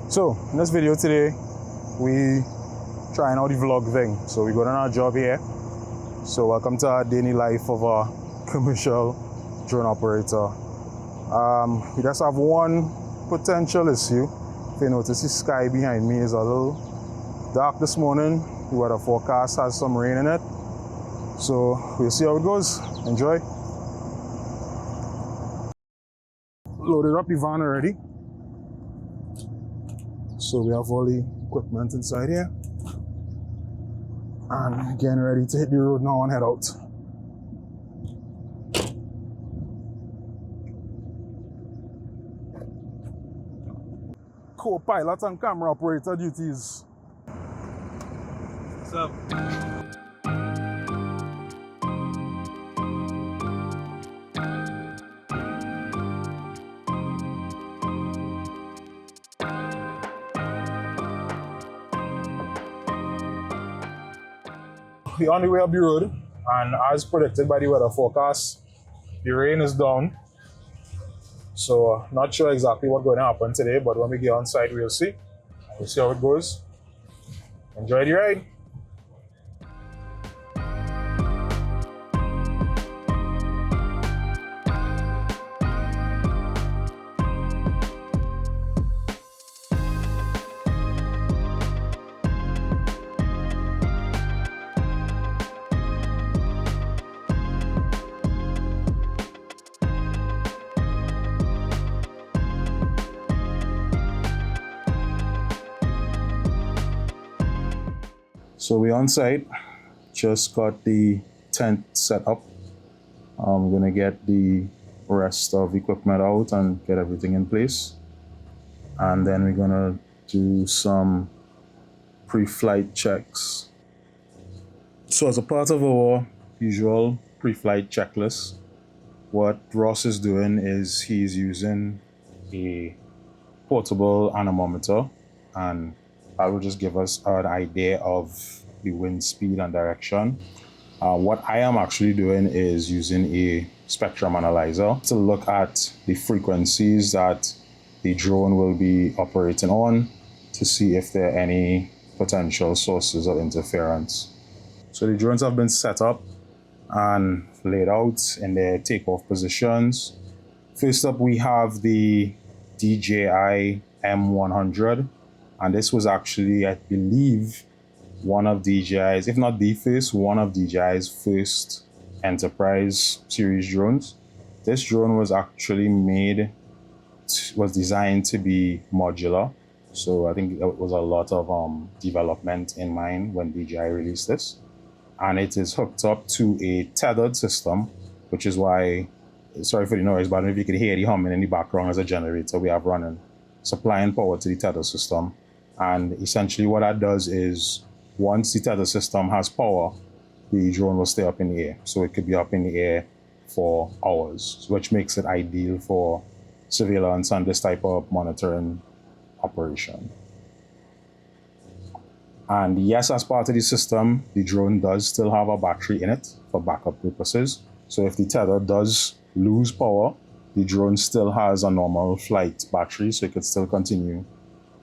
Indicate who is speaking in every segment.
Speaker 1: So in this video today, we trying out the vlog thing. So we got on our job here. So welcome to our daily life of a commercial drone operator. We just have one potential issue. If you notice, the sky behind me is a little dark this morning. The weather forecast has some rain in it. So we'll see how it goes. Enjoy. Loaded up the van already. So we have all the equipment inside here. And getting ready to hit the road now and head out. Co-pilot and camera operator duties.
Speaker 2: What's up?
Speaker 1: We're on the way up the road, and as predicted by the weather forecast, the rain is down. So not sure exactly what's going to happen today, but when we get on site, we'll see. We'll see how it goes. Enjoy the ride. So we're on site, just got the tent set up. I'm gonna get the rest of the equipment out and get everything in place. And then we're gonna do some pre-flight checks. So as a part of our usual pre-flight checklist, what Ross is doing is he's using a portable anemometer, and that will just give us an idea of the wind speed and direction. What I am actually doing is using a spectrum analyzer to look at the frequencies that the drone will be operating on to see if there are any potential sources of interference. So the drones have been set up and laid out in their takeoff positions. First up, we have the DJI M100. And this was actually, I believe, one of DJI's, if not the first, one of DJI's first enterprise series drones. This drone was actually was designed to be modular. So I think there was a lot of development in mind when DJI released this. And it is hooked up to a tethered system, which is why, sorry for the noise, but I don't know if you can hear the humming in the background as a generator we have running, supplying power to the tether system. And essentially what that does is once the tether system has power, the drone will stay up in the air. So it could be up in the air for hours, which makes it ideal for surveillance and this type of monitoring operation. And yes, as part of the system, the drone does still have a battery in it for backup purposes. So if the tether does lose power, the drone still has a normal flight battery, so it could still continue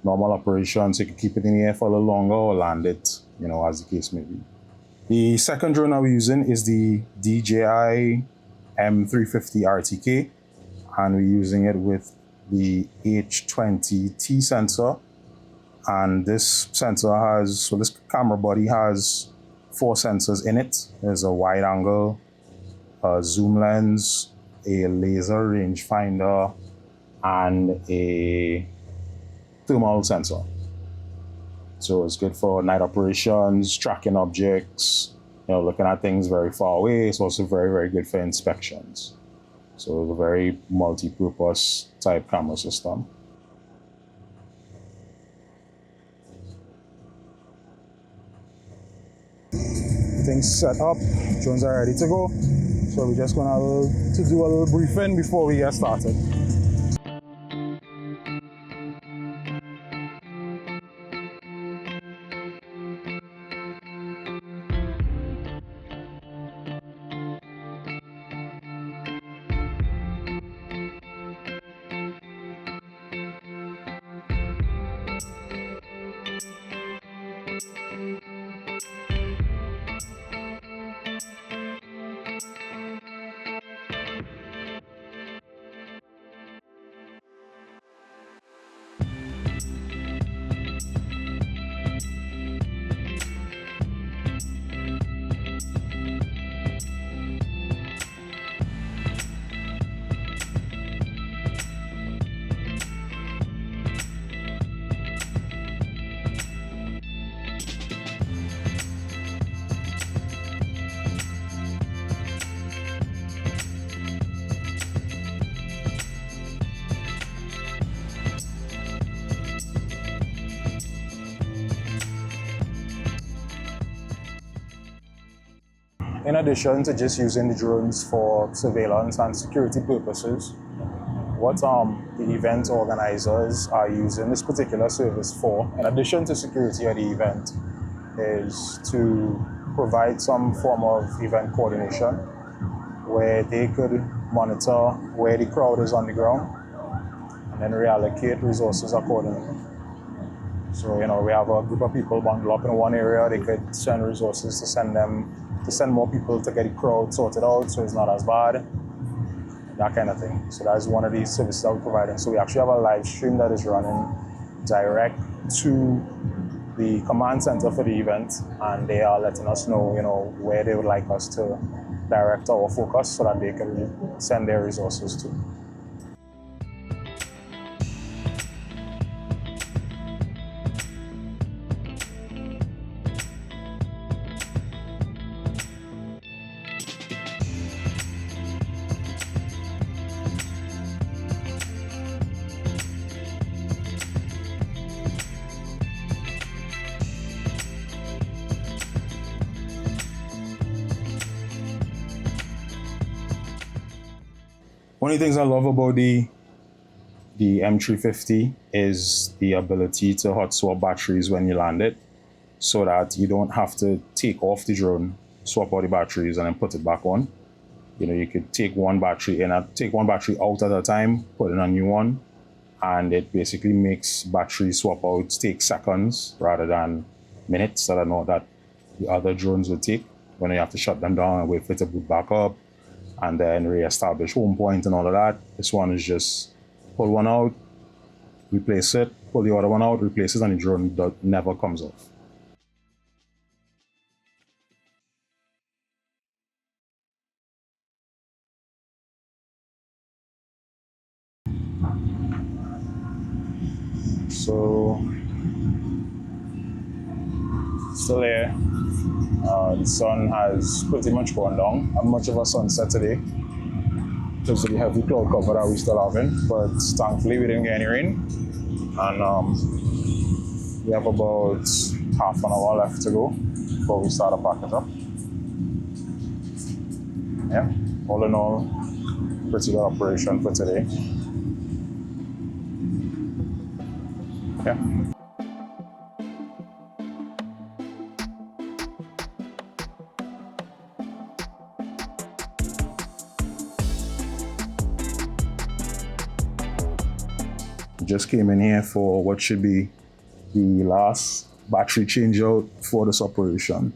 Speaker 1: normal operations. You can keep it in the air for a little longer or land it, as the case may be. The second drone that we're using is the DJI M350 RTK, and we're using it with the H20T sensor. And this sensor this camera body has 4 sensors in it. There's a wide angle, a zoom lens, a laser rangefinder, and a thermal sensor. So it's good for night operations, tracking objects, looking at things very far away. It's also very, very good for inspections. So it's a very multi-purpose type camera system. Things set up, drones are ready to go. So we're just gonna do a little briefing before we get started. in addition to just using the drones for surveillance and security purposes, what the event organizers are using this particular service for, in addition to security at the event, is to provide some form of event coordination where they could monitor where the crowd is on the ground and then reallocate resources accordingly. So, we have a group of people bundled up in one area, they could send resources to send more people to get the crowd sorted out so it's not as bad, that kind of thing. So that's one of the services that we're providing. So we actually have a live stream that is running direct to the command center for the event, and they are letting us know, where they would like us to direct our focus so that they can send their resources to. One of the things I love about the M350 is the ability to hot swap batteries when you land it, so that you don't have to take off the drone, swap out the batteries, and then put it back on. You could take one battery out at a time, put in a new one, and it basically makes battery swap outs take seconds rather than minutes that I know that the other drones would take when you have to shut them down and wait for it to boot back up and then re-establish home point and all of that. This one is just pull one out, replace it, pull the other one out, replace it, and the drone never comes off. So, still here. The sun has pretty much gone down. Not much of a sunset today because of the heavy cloud cover that we still having, but thankfully we didn't get any rain. And we have about half an hour left to go before we start to pack it up. Yeah, all in all, pretty good operation for today. Yeah. Just came in here for what should be the last battery change out for this operation.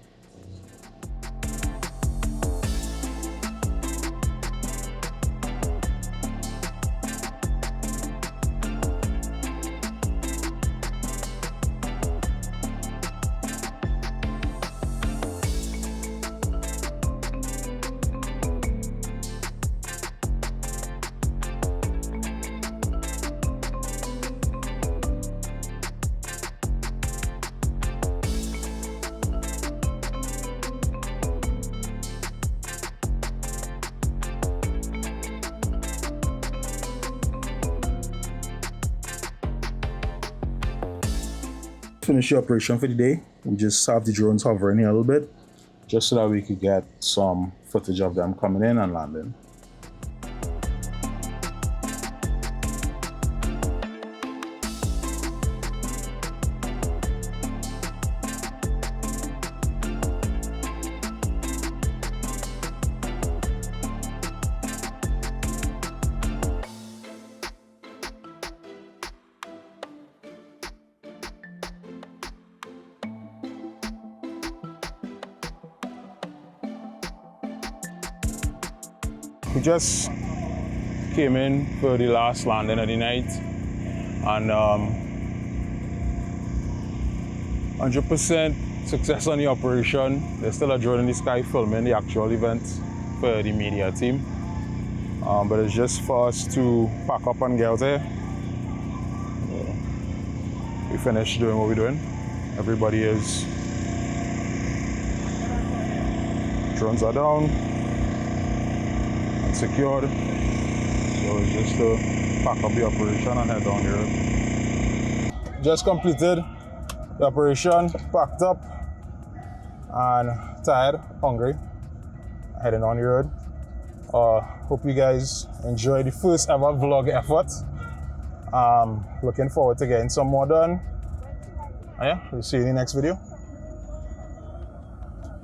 Speaker 1: Finish the operation for the day. We just have the drones hovering here a little bit, just so that we could get some footage of them coming in and landing. We just came in for the last landing of the night, and 100% success on the operation. There's still a drone in the sky filming the actual event for the media team, but it's just for us to pack up and get out there. We finished doing what we're doing. Everybody is, drones are down, secured, so it's just to pack up the operation and head down the road. Just completed the operation, packed up and tired, hungry. heading on the road. Hope you guys enjoy the first ever vlog effort. Looking forward to getting some more done. Yeah, we'll see you in the next video.